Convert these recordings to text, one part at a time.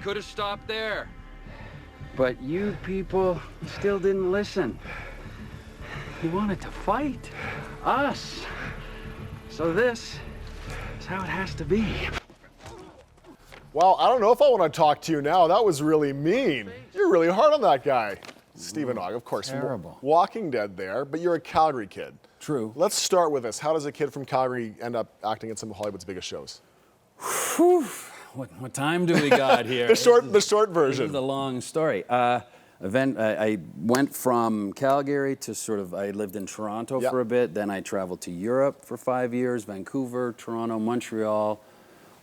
could have stopped there. But you people still didn't listen. You wanted to fight us. So this is how it has to be. Well, I don't know if I want to talk to you now. That was really mean. You're really hard on that guy. Steven Ogg, of course. Terrible. Walking Dead there, but you're a Calgary kid. True. Let's start with this. How does a kid from Calgary end up acting in some of Hollywood's biggest shows? Whew. What time do we got here? The short version. This is a long story. I went from Calgary to I lived in Toronto for a bit. Then I traveled to Europe for 5 years, Vancouver, Toronto, Montreal,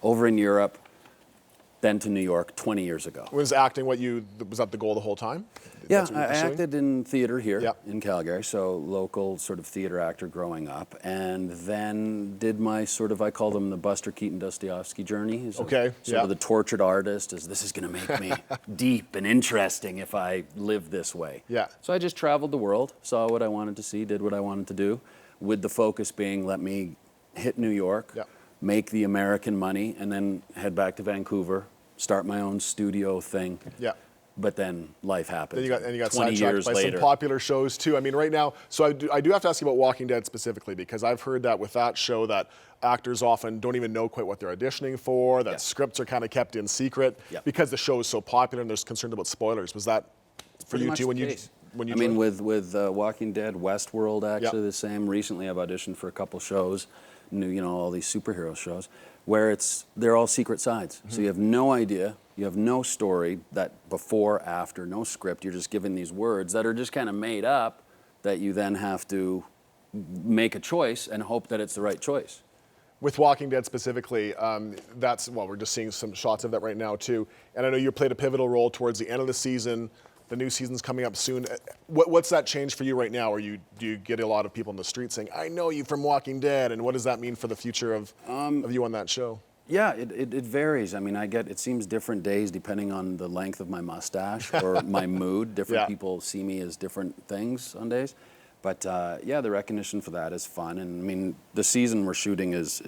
over in Europe. Then to New York 20 years ago. Was acting was that the goal the whole time? Yeah, I acted in theater here in Calgary, so local sort of theater actor growing up, and then did my I call them the Buster Keaton Dostoevsky journey. Sort of the tortured artist, this is going to make me deep and interesting if I live this way. Yeah. So I just traveled the world, saw what I wanted to see, did what I wanted to do, with the focus being let me hit New York, make the American money, and then head back to Vancouver, start my own studio thing. Yeah. But then life happened. Then you got 20 sidetracked years by later. some popular shows too. I mean, right now, so I do have to ask you about Walking Dead specifically, because I've heard that with that show that actors often don't even know quite what they're auditioning for, that scripts are kind of kept in secret because the show is so popular and there's concern about spoilers. Was that for you too when you I mean, with Walking Dead, Westworld actually the same. Recently I've auditioned for a couple shows, all these superhero shows, where they're all secret sides. So you have no idea, you have no story, that before, after, no script. You're just given these words that are just kind of made up that you then have to make a choice and hope that it's the right choice. With Walking Dead specifically, we're just seeing some shots of that right now too. And I know you played a pivotal role towards the end of the season. The new season's coming up soon. What's that change for you right now? Do you get a lot of people in the street saying, "I know you from Walking Dead," and what does that mean for the future of you on that show? Yeah, it varies. I mean, it seems different days depending on the length of my mustache or my mood. Different people see me as different things on days. But the recognition for that is fun. And I mean, the season we're shooting is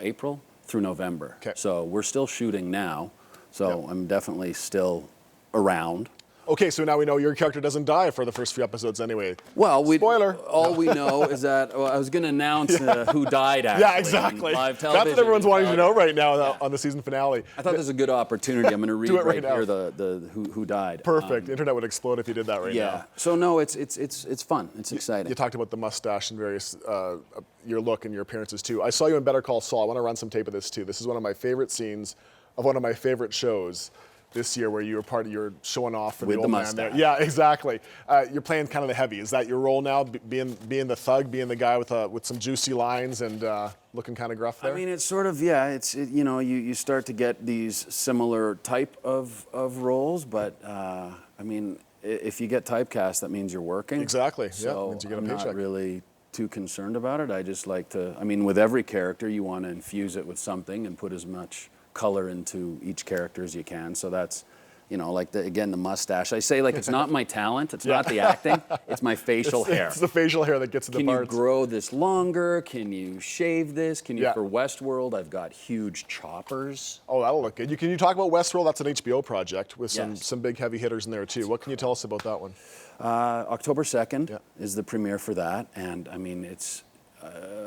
April through November. Okay. So we're still shooting now. So I'm definitely still around. Okay, so now we know your character doesn't die for the first few episodes anyway. Well, spoiler. All we know is that I was going to announce who died actually. Yeah, exactly. Live television. That's what everyone's wanting to know right now on the season finale. I thought this was a good opportunity. I'm going to read right here the who died. Perfect. Internet would explode if you did that right now. Yeah. So no, it's fun. It's exciting. You talked about the mustache and various your look and your appearances too. I saw you in Better Call Saul. I want to run some tape of this too. This is one of my favorite scenes of one of my favorite shows this year, where you were you're showing off for with the old man there. Yeah, exactly. You're playing kind of the heavy. Is that your role now, being the thug, being the guy with some juicy lines and looking kind of gruff there? I mean, it's sort of, you start to get these similar type of roles, but I mean, if you get typecast, that means you're working. Exactly. So means you get a I'm paycheck. not really too concerned about it. I just like to, with every character, you want to infuse it with something and put as much color into each character as you can. So that's, the mustache. I say it's not my talent. It's not the acting. It's my facial hair. It's the facial hair that gets in the parts. Can you grow this longer? Can you shave this? Can you, for Westworld, I've got huge choppers. Oh, that'll look good. Can you talk about Westworld? That's an HBO project with some big heavy hitters in there too. What can you tell us about that one? October 2nd is the premiere for that. And I mean, it's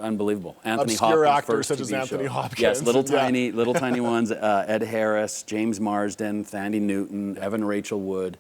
unbelievable. Anthony Obscure Hopkins' actors first such as TV Anthony show. Hopkins. Yes, little tiny ones. Ed Harris, James Marsden, Thandie Newton, Evan Rachel Wood.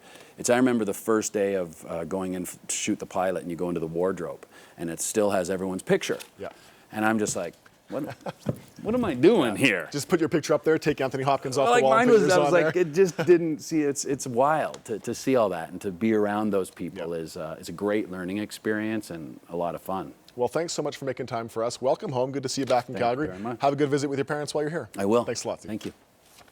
I remember the first day of going in to shoot the pilot, and you go into the wardrobe, and it still has everyone's picture. Yeah. And I'm just like, what am I doing here? Just put your picture up there, take Anthony Hopkins off the wall. Mine was, I was like, it just didn't see. It's wild to see all that, and to be around those people is a great learning experience and a lot of fun. Well, thanks so much for making time for us. Welcome home. Good to see you back in Calgary. Thank you very much. Have a good visit with your parents while you're here. I will. Thanks a lot, Steve. Thank you.